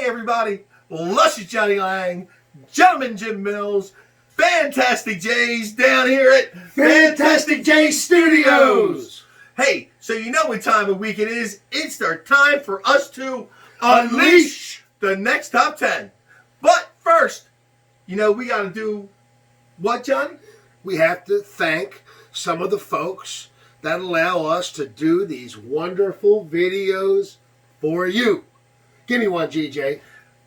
everybody. Luscious Johnny Lang, Gentleman Jim Mills, Fantastic J's down here at Fantastic J Studios. Hey, so you know what time of week it is. It's our time for us to unleash the next top 10. But first, we got to do what, Johnny? We have to thank some of the folks that allow us to do these wonderful videos for you. Give me one, GJ.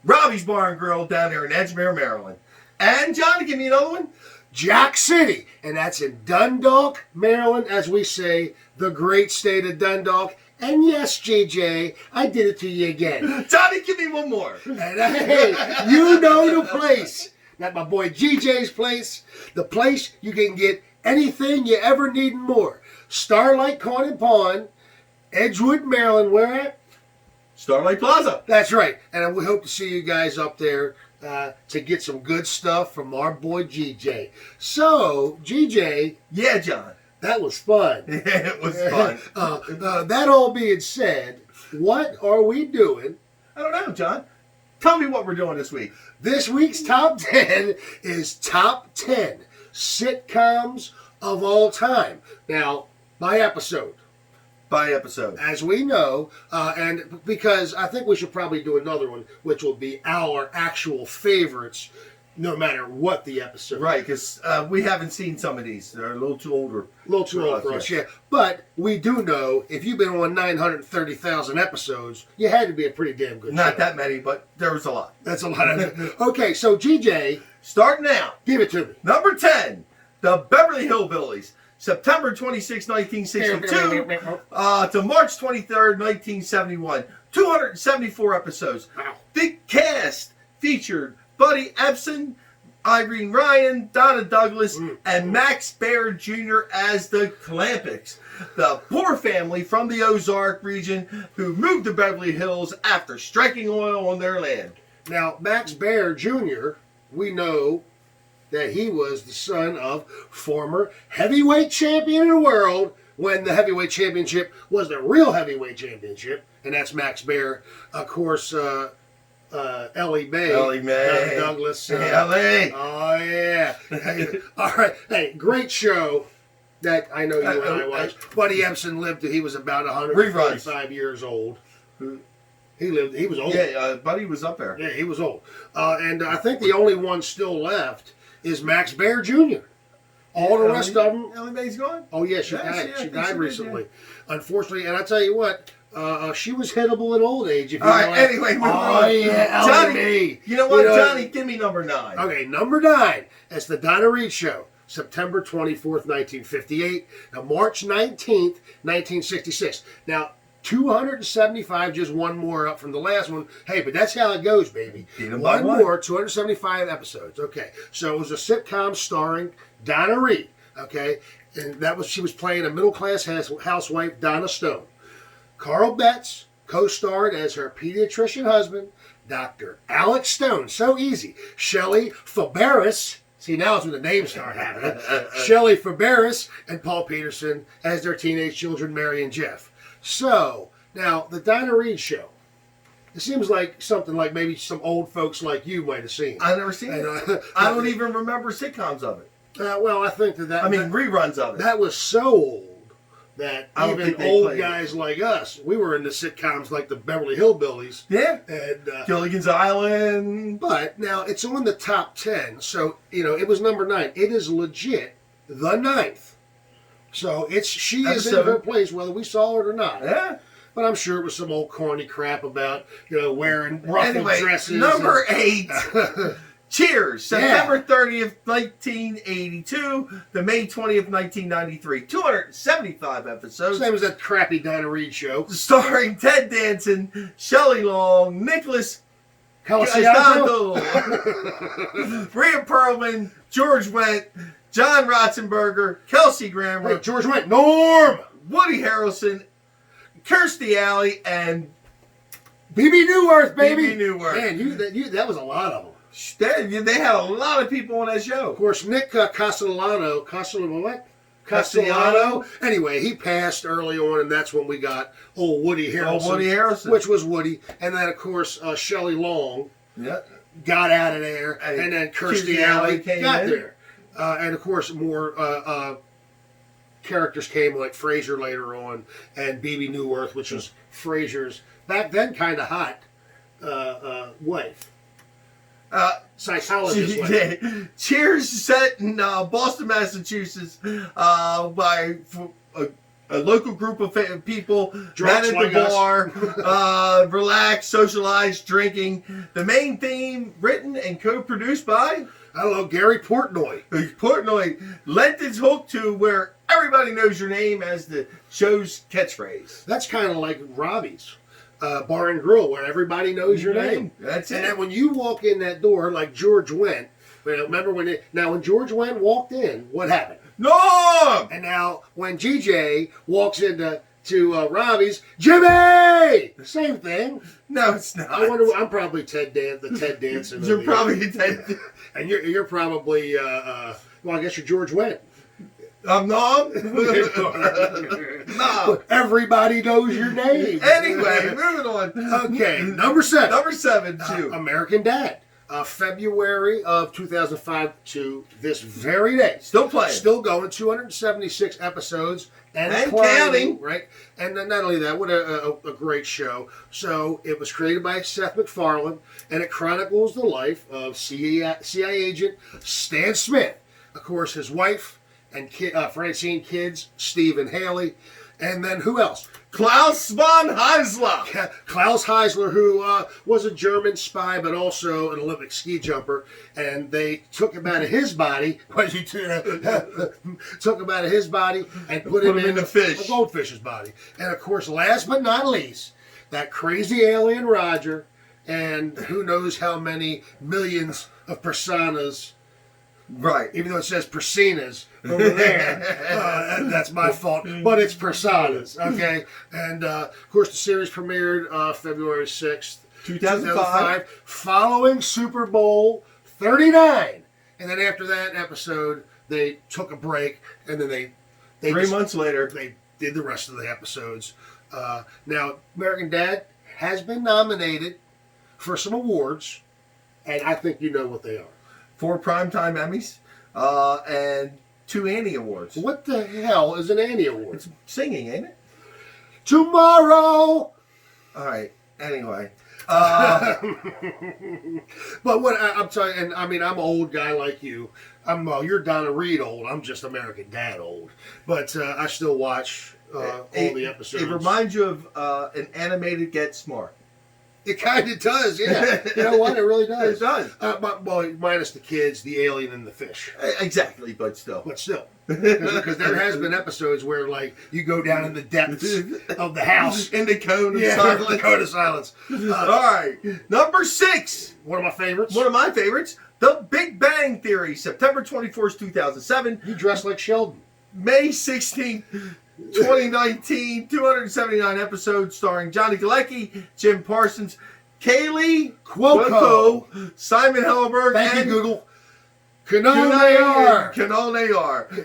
Robbie's Bar and Grill down there in Edgemere, Maryland. And Johnny, give me another one. Jack City, and that's in Dundalk, Maryland, as we say, the great state of Dundalk. And yes, GJ, I did it to you again. Johnny, give me one more. And hey, you know the place. That's my boy GJ's place. The place you can get anything you ever need and more. Starlight Corn and Pond, Edgewood, Maryland. Where at? Starlight Plaza. That's right. And we hope to see you guys up there to get some good stuff from our boy GJ. So, GJ. Yeah, John. That was fun. It was fun. That all being said, what are we doing? I don't know, John. Tell me what we're doing this week. This week's top 10 is top 10 sitcoms of all time. Now, by episode. By episode. As we know, and because I think we should probably do another one, which will be our actual favorites, no matter what the episode. Right, because we haven't seen some of these. They're a little too older. A little too old for us, yeah. But we do know, if you've been on 930,000 episodes, you had to be a pretty damn good Not show. that many, but there was a lot. That's a lot of Okay, so GJ. Starting now. Give it to me. Number 10, The Beverly Hillbillies. September 26, 1962 to March 23rd, 1971. 274 episodes. Wow. The cast featured Buddy Ebsen, Irene Ryan, Donna Douglas, and Max Baer Jr. as the Clampics, the poor family from the Ozark region who moved to Beverly Hills after striking oil on their land. Now, Max Baer Jr., we know that he was the son of former heavyweight champion of the world when the heavyweight championship was the real heavyweight championship, and that's Max Baer. Of course, Ellie Mae. Douglas. Ellie. Oh, yeah. All right. Hey, great show that I know you and I watched. Buddy Ebsen lived till he was about 135 years old. He was old. Yeah, Buddy was up there. Yeah, he was old. And I think the only one still left is Max Baer Jr. All the rest of them. Ellie Mae's gone? Oh, yeah, she died. She died recently. Unfortunately, and I tell you what, she was hittable at old age. If you All right, anyway, move on. Yeah, Johnny, you know what, Johnny? Give me number 9. Okay, number 9. It's the Donna Reed Show. September 24th, 1958. Now, March 19th, 1966. Now, 275, just one more up from the last one. Hey, but that's how it goes, baby. One more, 275 episodes. Okay, so it was a sitcom starring Donna Reed. Okay, and she was playing a middle-class housewife, Donna Stone. Carl Betts co-starred as her pediatrician husband, Dr. Alex Stone. So easy. Shelley Fabares. See, now it's when the names start happening. Shelley Fabares and Paul Peterson as their teenage children, Mary and Jeff. So, now, the Donna Reed Show. It seems like something like maybe some old folks like you might have seen. I've never seen it. I don't even remember sitcoms of it. Well, I think reruns of it. That was so old that even old guys like us, we were into sitcoms like the Beverly Hillbillies. Yeah. And Gilligan's Island. But now it's on the top 10, so it was number 9. It is legit the 9th. So she is in her place whether we saw it or not. Yeah. But I'm sure it was some old corny crap about wearing ruffled dresses. Number 8. Cheers, September 30th, 1982 to May 20th, 1993. 275 episodes. Same as that crappy Donna Reed Show. Starring Ted Danson, Shelley Long, Nicholas Colasanto, Rhea Perlman, George Wendt, John Ratzenberger, Kelsey Grammer, George Wendt, Norm, Woody Harrelson, Kirstie Alley, and B.B. Newirth, baby. B.B. Newirth. Man, that was a lot of them. They had a lot of people on that show. Of course, Nick Castellano, Castellano. Anyway, he passed early on, and that's when we got old Woody Harrelson. Which was Woody. And then, of course, Shelley Long got out of there, and then Kirstie Alley got there. And, of course, more characters came, like Frasier later on, and Bebe Neuwirth, which was Frasier's, back then, kind of hot wife. Psychologist wife. Cheers set in Boston, Massachusetts by a local group of people Drunks met at the bar, relax, socialize, drinking. The main theme written and co-produced by, I don't know, Gary Portnoy. Portnoy lent its hook to where everybody knows your name as the show's catchphrase. That's kind of like Robbie's Bar and Grill, where everybody knows your name. That's it. And then when you walk in that door, like George Wendt, remember when George Wendt walked in, what happened? No! And now when GJ walks into Robbie's, Jimmy! Same thing. No, it's not. I wonder. I'm probably the Ted Danson. You're probably Ted. And you're probably well, I guess you're George Wendt. No. No. Everybody knows your name. Anyway, moving on. Okay, number 7. Number 7, too. American Dad. February of 2005 to this very day. Still playing. Still going. 276 episodes. And counting. Right? And then not only that, what a great show. So it was created by Seth MacFarlane, and it chronicles the life of CIA agent Stan Smith. Of course, his wife and Francine kids, Steve and Haley. And then who else? Klaus von Heisler. Klaus Heisler, who was a German spy, but also an Olympic ski jumper. And they took him out of his body. Took him out of his body and put him in a fish. A goldfish's body. And of course, last but not least, that crazy alien Roger, and who knows how many millions of personas. Right. Even though it says personas over there. That's my fault. But it's personas, okay? And, of course, the series premiered February 6th, 2005, following Super Bowl 39. And then after that episode, they took a break, and then they 3 months later, they did the rest of the episodes. Now, American Dad has been nominated for some awards, and I think you know what they are. 4 Primetime Emmys, and 2 Annie Awards. What the hell is an Annie Award? It's singing, ain't it? Tomorrow! All right, anyway. But what I'm telling you, and I mean, I'm an old guy like you. You're Donna Reed old. I'm just American Dad old. But I still watch all the episodes. It reminds you of an animated Get Smart. It kind of does, yeah. You know what? It really does. It does. Well, minus the kids, the alien, and the fish. Exactly, but still. Because there has been episodes where, like, you go down in the depths of the house. In the cone of silence. The cone of silence. All right. Number 6. One of my favorites. One of my favorites. The Big Bang Theory, September 24th, 2007. You dress like Sheldon. May 16th. 2019, 279 episodes starring Johnny Galecki, Jim Parsons, Kaylee Cuoco, Simon Helberg, and Google. Canal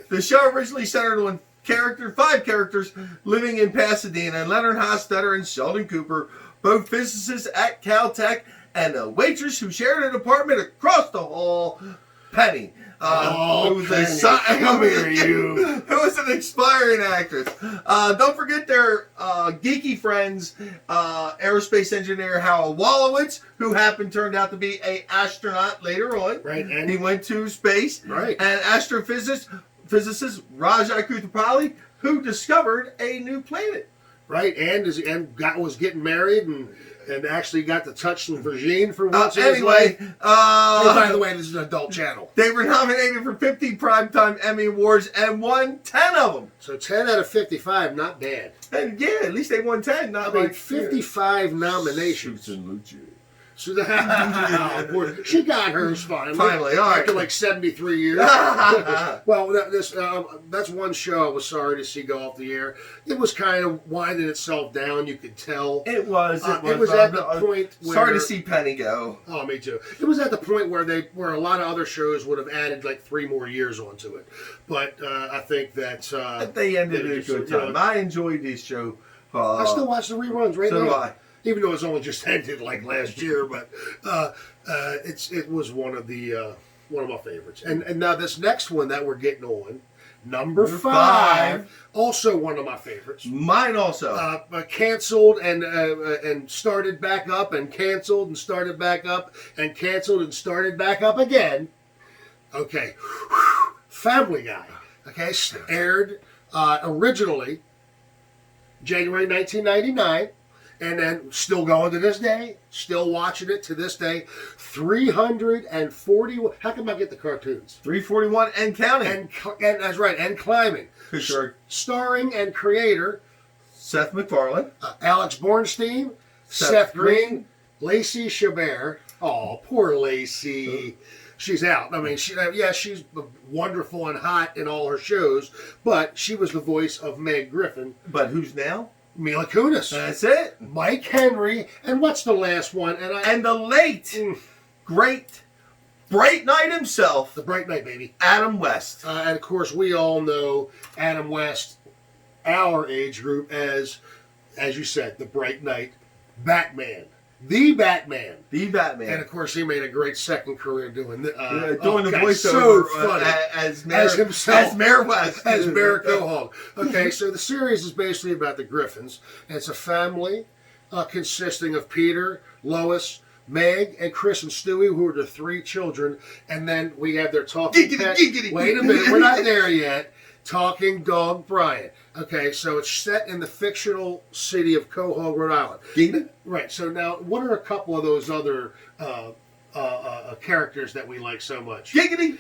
The show originally centered on 5 characters living in Pasadena: Leonard Hofstadter and Sheldon Cooper, both physicists at Caltech, and a waitress who shared an apartment across the hall, Penny. Who was an expiring actress. Don't forget their geeky friends, aerospace engineer Howell Wolowitz, who turned out to be an astronaut later on. Right, and he went to space. Right, and astrophysicist Raja Kutapalli, who discovered a new planet. Right, was getting married and actually got to touch some Virgin for once in his life. By the way, this is an adult channel. They were nominated for 50 Primetime Emmy Awards and won 10 of them. So 10 out of 55, not bad. And yeah, at least they won 10. Not 55 nominations. So she got hers Finally, all right. After like 73 years. Well, that's one show I was sorry to see go off the air. It was kind of winding itself down. You could tell. It was at the point where... Sorry to see Penny go. Oh, me too. It was at the point where a lot of other shows would have added like 3 more years onto it. But I think that... they ended at a good time. I enjoyed this show. I still watch the reruns right now. So do I. Even though it's only just ended like last year, but it was one of my favorites. And now this next one that we're getting on, number 5, also one of my favorites. Mine also. Canceled and started back up, and canceled and started back up, and canceled and started back up again. Okay, Family Guy. Okay, aired originally January 1999. And then still going to this day, still watching it to this day. 340. How come I get the cartoons? 341 and counting. And that's right, and climbing. For sure. Starring and creator Seth MacFarlane, Alex Bornstein, Seth Green, Lacey Chabert. Oh, poor Lacey. She's out. I mean, she's wonderful and hot in all her shows, but she was the voice of Meg Griffin. But who's now? Mila Kunis. That's it. Mike Henry. And what's the last one? And the late, great, Bright Knight himself. The Bright Knight, baby. Adam West. And, of course, we all know Adam West, our age group, as you said, the Bright Knight, Batman. The Batman. The Batman. And, of course, he made a great second career doing the voiceover so funny. As himself. As Mayor West. As Mayor Cohog. Okay, so the series is basically about the Griffins. And it's a family consisting of Peter, Lois, Meg, and Chris and Stewie, who are the 3 children. And then we have their talking pet. Wait a minute, we're not there yet. Talking dog Brian. Okay, so it's set in the fictional city of Cohog, Rhode Island. Right, so now what are a couple of those other characters that we like so much? Giggity!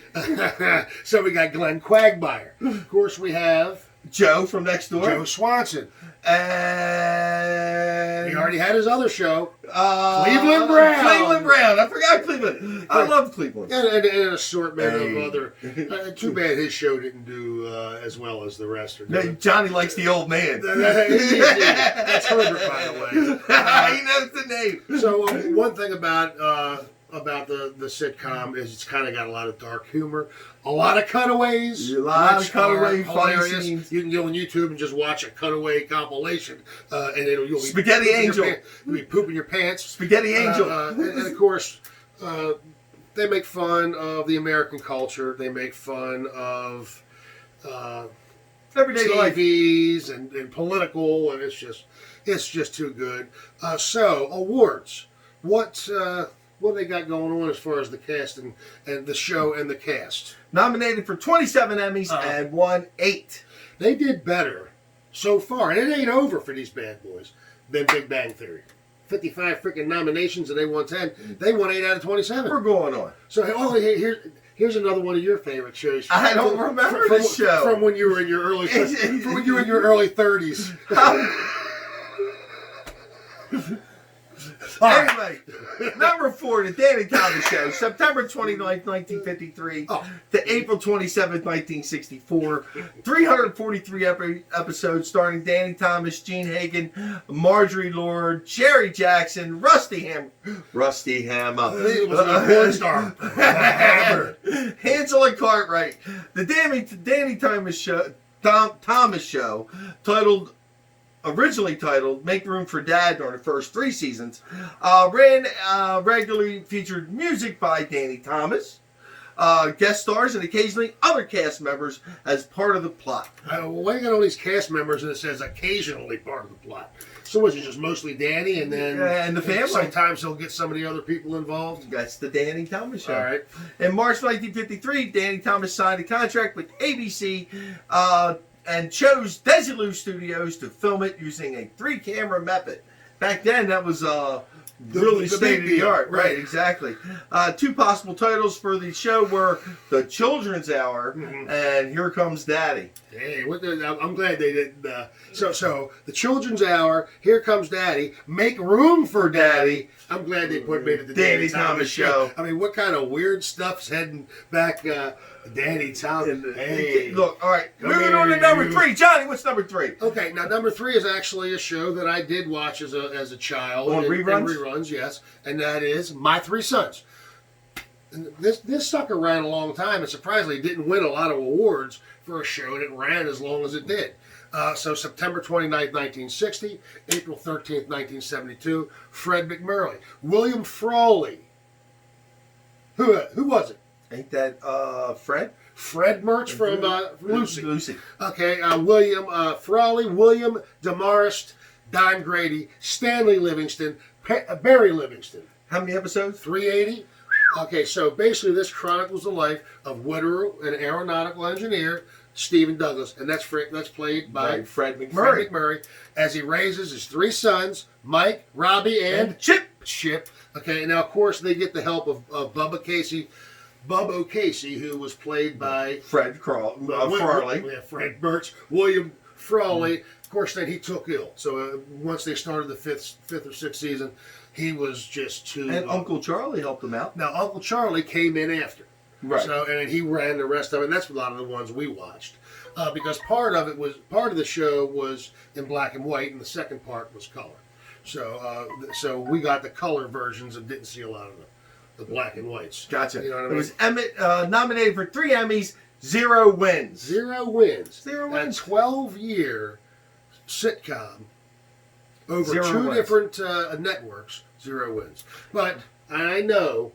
So we got Glenn Quagmire. Of course we have... Joe from next door. Joe Swanson. And... He already had his other show. Cleveland Brown. Cleveland Brown. I forgot Cleveland. I love Cleveland. And an assortment of other... too bad his show didn't do as well as the rest. Johnny likes the old man. That's Herbert, by the way. He knows the name. So one thing about the sitcom is it's kind of got a lot of dark humor, a lot of cutaways, funny scenes. You can go on YouTube and just watch a cutaway compilation, and you'll be Spaghetti Angel. You'll be pooping your pants. Spaghetti Angel. And of course, they make fun of the American culture. They make fun of everyday TVs life and political, and it's just too good. So awards. What they got going on as far as the cast and the show and the cast? Nominated for 27 Emmys and won 8. They did better so far, and it ain't over for these bad boys, than Big Bang Theory. 55 freaking nominations and they won 10. They won 8 out of 27. We're going on. So here's another one of your favorite shows. I don't remember this show from when you were in your early 30s. Anyway, number 4, The Danny Thomas Show, September 29th, 1953 to April 27th, 1964. 343 episodes starring Danny Thomas, Gene Hagen, Marjorie Lord, Jerry Jackson, Rusty Hammer, Hansel and Cartwright. The Danny Thomas Show, originally titled Make Room for Dad during the first 3 seasons, regularly featured music by Danny Thomas, guest stars, and occasionally other cast members as part of the plot. Why you got all these cast members and it says occasionally part of the plot? So was it just mostly Danny and then... and the family. Sometimes he'll get some of the other people involved? That's the Danny Thomas Show. All right. In March 1953, Danny Thomas signed a contract with ABC and chose Desilu Studios to film it using a 3-camera method. Back then, that was really state-of-the-art. Right, exactly. 2 possible titles for the show were The Children's Hour and Here Comes Daddy. Hey, I'm glad they didn't. So the Children's Hour, Here Comes Daddy, Make Room for Daddy. I'm glad they made it the Danny Thomas Show. I mean, what kind of weird stuff's heading back? Danny Thomas. Hey, look, all right. Moving on to number 3, Johnny. What's number 3? Okay, now number 3 is actually a show that I did watch as a child. On reruns? And reruns, yes, and that is My Three Sons. And this sucker ran a long time, and surprisingly didn't win a lot of awards for a show that ran as long as it did. So September 29th, 1960, April 13th, 1972, Fred McMurray. William Frawley. Who was it? Ain't that Fred? Fred Merch from Lucy. Lucy. Okay, William Frawley, William Demarest, Don Grady, Stanley Livingston, Barry Livingston. How many episodes? 380. Okay, so basically this chronicles the life of Whitterer, an aeronautical engineer, Stephen Douglas, and that's played by Fred McMurray. Fred McMurray, as he raises his 3 sons, Mike, Robbie, and Chip. Okay, now of course they get the help of Bubba O'Casey, who was played by Fred Frawley. Fred Birch, William Frawley. Of course, then he took ill. So once they started the fifth or sixth season, he was just too. And Uncle Charlie helped him out. Now Uncle Charlie came in after. Right. So and he ran the rest of it. And that's a lot of the ones we watched, because part of the show was in black and white, and the second part was color. So we got the color versions and didn't see a lot of the black and whites. Gotcha. You know what I mean? It was nominated for 3 Emmys, 0 wins. 0 wins. 0 wins. A 12-year sitcom over 0 2 wins. different networks. 0 wins. But I know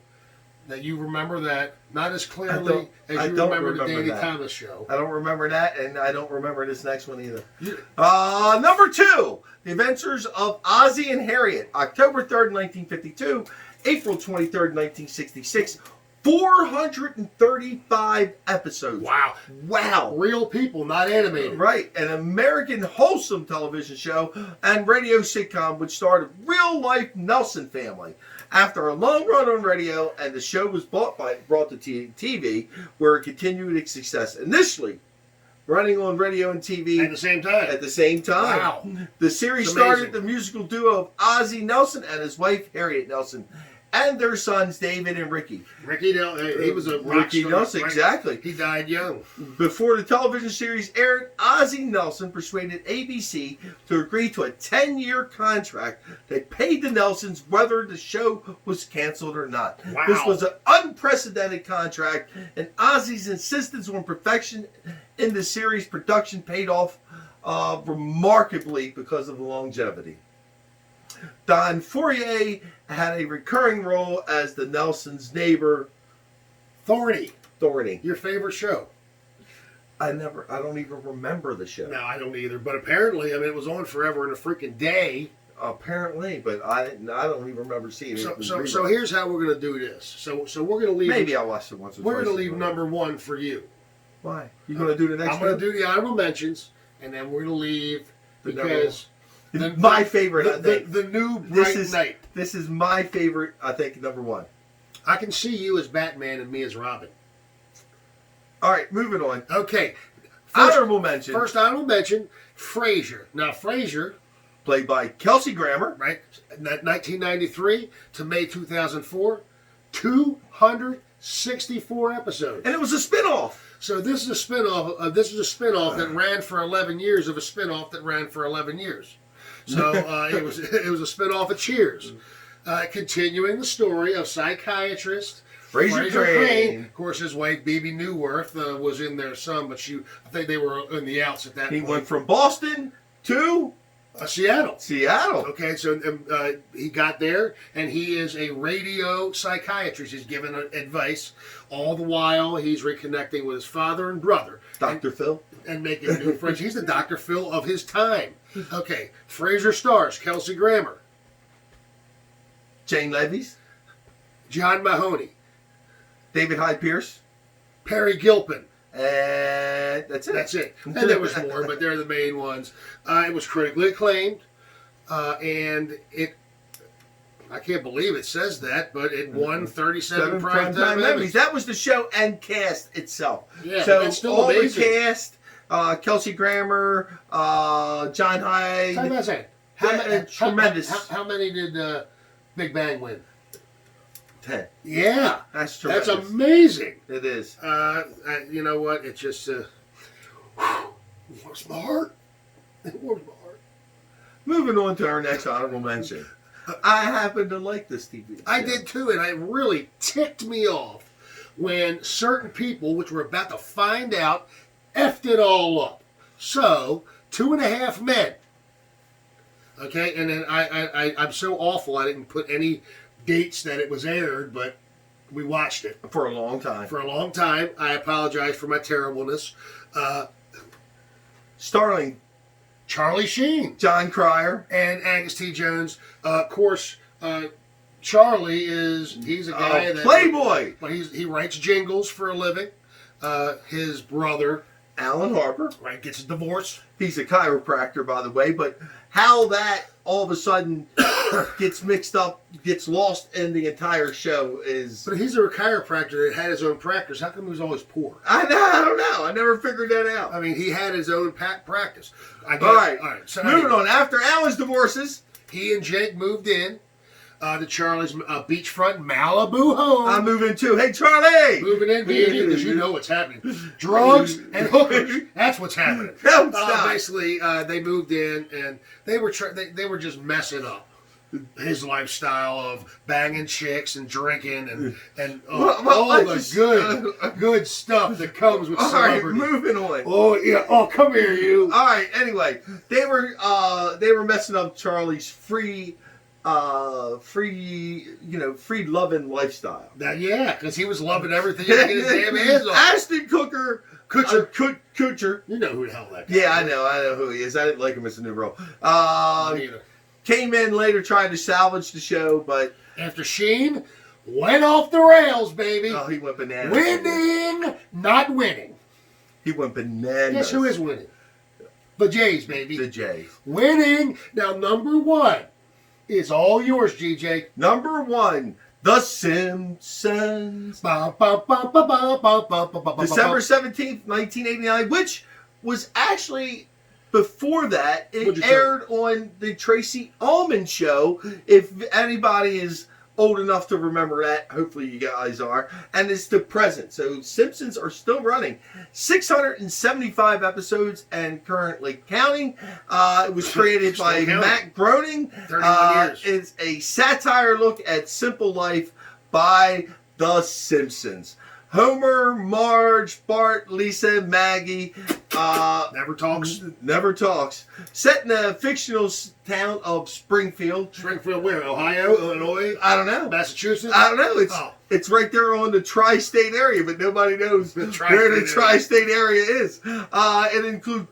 that you remember that not as clearly as you remember the Danny Thomas Show. I don't remember that, and I don't remember this next one either. Number 2, The Adventures of Ozzie and Harriet, October 3rd, 1952, April 23rd, 1966. 435 episodes. Wow. Real people, not animated. Right. An American wholesome television show and radio sitcom which starred a real-life Nelson family. After a long run on radio, and the show was brought to TV, where it continued its success. Initially, running on radio and TV at the same time. Wow. The series started the musical duo of Ozzie Nelson and his wife, Harriet Nelson, and their sons, David and Ricky. He was a rock Ricky star. Nelson, exactly. He died young. Before the television series aired, Ozzie Nelson persuaded ABC to agree to a 10-year contract that paid the Nelsons whether the show was canceled or not. Wow. This was an unprecedented contract, and Ozzie's insistence on perfection in the series production paid off remarkably because of the longevity. Don Fourier had a recurring role as the Nelsons' neighbor, Thorny. Your favorite show? I don't even remember the show. No, I don't either. But apparently, it was on forever and a freaking day. Apparently, but I don't even remember seeing it. So here's how we're going to do this. So we're going to leave. Maybe I'll watch it once or twice. We're going to leave number 1 for you. Why? You going to do the next one? I'm going to do the honorable mentions, and then we're going to leave because my favorite. I think the new Bright Knight. This is my favorite. I think number 1. I can see you as Batman and me as Robin. All right, moving on. Okay. Honorable mention. First honorable mention, Frasier. Now, Frasier, played by Kelsey Grammer, right? 1993 to May 2004, 264 episodes, and it was a spinoff. So this is a spinoff. This is a spinoff that ran for 11 years of a spinoff that ran for 11 years. So it was a spinoff of Cheers, continuing the story of psychiatrist Frasier Crane. Of course, his wife, Bebe Neuwirth, was in there some, but I think they were in the outs at that point. He went from Boston to Seattle. Okay, so he got there, and he is a radio psychiatrist. He's giving advice. All the while, he's reconnecting with his father and brother. Dr. Phil. And making new friends. He's the Dr. Phil of his time. Okay, Frasier stars Kelsey Grammer. Jane Levies. John Mahoney. David Hyde Pierce. Perry Gilpin. And that's it. And there was more, but they're the main ones. It was critically acclaimed, and I can't believe it says that, but it won 37 primetime Emmys. That was the show and cast itself. Yeah, so it's still all amazing. the cast, Kelsey Grammer, John Hyde. Tell me a second. Tremendous. How many did Big Bang win? 10. Yeah. That's tremendous. That's amazing. It is. You know what? It just it warms my heart. It warms my heart. Moving on to our next honorable mention. I happen to like this TV show. I did too, and it really ticked me off when certain people, which we're about to find out, effed it all up. So, 2.5 Men. Okay, and then I'm so awful I didn't put any dates that it was aired, but we watched it. For a long time. For a long time. I apologize for my terribleness. Starring Charlie Sheen. John Cryer. And Angus T. Jones. Of course, Charlie he's a guy that... Playboy! But he writes jingles for a living. His brother... Alan Harper. Right, gets a divorce. He's a chiropractor, by the way, but how that all of a sudden gets mixed up, gets lost in the entire show is... But he's a chiropractor that had his own practice. How come he was always poor? I don't know. I never figured that out. I mean, he had his own practice. All right. So moving on. After Alan's divorces... He and Jake moved in to Charlie's beachfront Malibu home. I'm moving too. Hey, Charlie! Moving in, baby, because you know what's happening. Drugs and hookers. That's what's happening. Basically, they moved in, and they were just messing up his lifestyle of banging chicks and drinking and all the good stuff that comes with celebrity. All right, moving on. Oh yeah. Oh, come here, you. All right. Anyway, they were messing up Charlie's free loving lifestyle. Because he was loving everything. He could get his damn hands on. Ashton Kutcher. You know who the hell that guy is. I know who he is. I didn't like him as a new role. Came in later trying to salvage the show, but after Sheen went off the rails, baby. Oh, he went bananas. Winning, not winning. He went bananas. Guess who is winning? The Jays, baby. The Jays. Winning. Now, number 1 is all yours, GJ. Number 1, The Simpsons. December 17th, 1989, which was actually... Before that, it aired on the Tracy Ullman Show. If anybody is old enough to remember that, hopefully you guys are. And it's the present. So Simpsons are still running. 675 episodes and currently counting. It was created by Matt Groening. 31 years. It's a satire look at simple life by The Simpsons. Homer, Marge, Bart, Lisa, Maggie. Never talks. Set in the fictional town of Springfield. Springfield where? Ohio? Illinois? I don't know. Massachusetts? I don't know. It's right there on the tri-state area, but nobody knows where the tri-state area is. It includes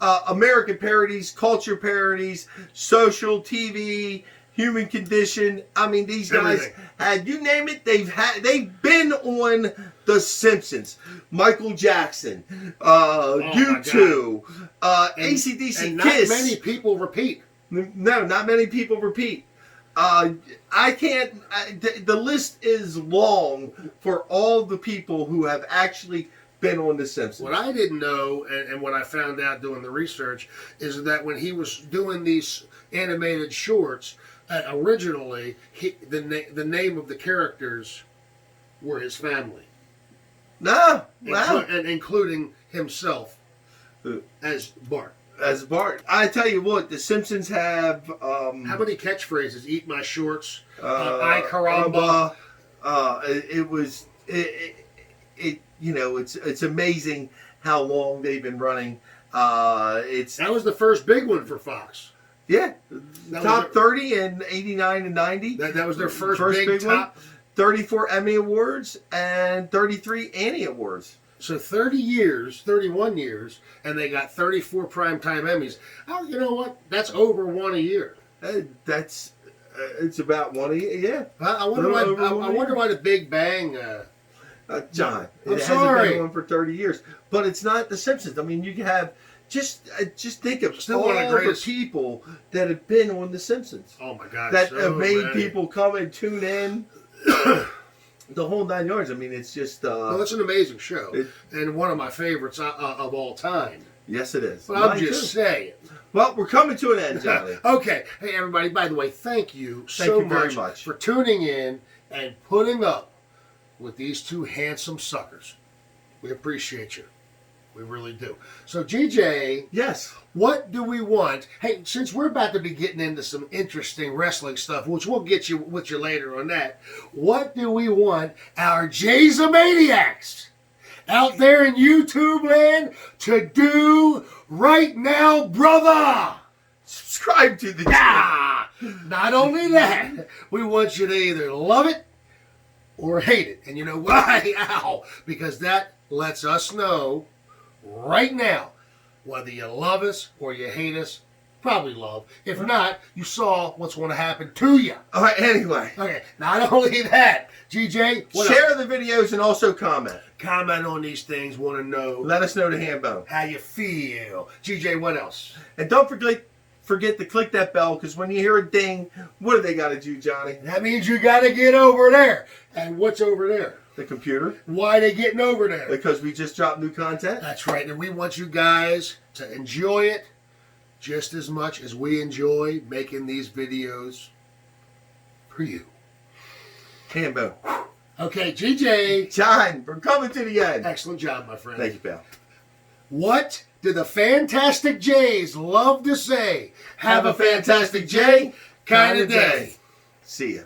American parodies, culture parodies, social TV, human condition. I mean, these guys had, you name it, they've been on The Simpsons. Michael Jackson, U2, AC/DC, and Kiss. Not many people repeat. No, not many people repeat. I can't. The list is long for all the people who have actually been on The Simpsons. What I didn't know, and what I found out doing the research, is that when he was doing these animated shorts, originally the name of the characters were his family. And including himself as Bart. As Bart. I tell you what, The Simpsons have... how many catchphrases? Eat my shorts. I caramba. It's amazing how long they've been running. That was the first big one for Fox. Yeah. Top 30 in 89 and 90. That was their first big top. One. 34 Emmy Awards and 33 Annie Awards. So 31 years, and they got 34 primetime Emmys. Oh, you know what? That's over one a year. It's about one a year, yeah. I wonder why the Big Bang... John, I'm sorry. Hasn't been on for 30 years. But it's not The Simpsons. I mean, you can have... Just think of all the people that have been on The Simpsons. Oh, my God. That have made people come and tune in. The whole 9 yards. I mean, it's just... well, it's an amazing show. And one of my favorites of all time. Yes, it is. But I'm Mine just too. saying. Well, we're coming to an end, Johnny. Okay. Hey, everybody, by the way, thank you so very much for tuning in and putting up with these two handsome suckers. We appreciate you. We really do. So, GJ, Yes. what do we want? Hey, since we're about to be getting into some interesting wrestling stuff, which we'll get you with you later on that, what do we want our Jays-a-maniacs out there in YouTube land to do right now, brother? Subscribe to the channel. Ah, not only that, we want you to either love it or hate it. And you know why? Ow! Because that lets us know right now whether you love us or you hate us. Probably love. If not, you saw what's going to happen to you. All right, anyway. Okay, not only that, GJ, what Share else? the videos and also comment. Comment on these things. Want to know Let us know the handbone. how you feel. GJ, what else? And don't forget to click that bell, because when you hear a ding, what do they got to do, Johnny? That means you got to get over there. And what's over there? The computer. Why they getting over there? Because we just dropped new content. That's right, and we want you guys to enjoy it just as much as we enjoy making these videos for you. Handbone. Okay, GJ. John, we're coming to the end. Excellent job, my friend. Thank you, pal. What do the Fantastic Jays love to say? Have a fantastic Jay kind of day. See ya.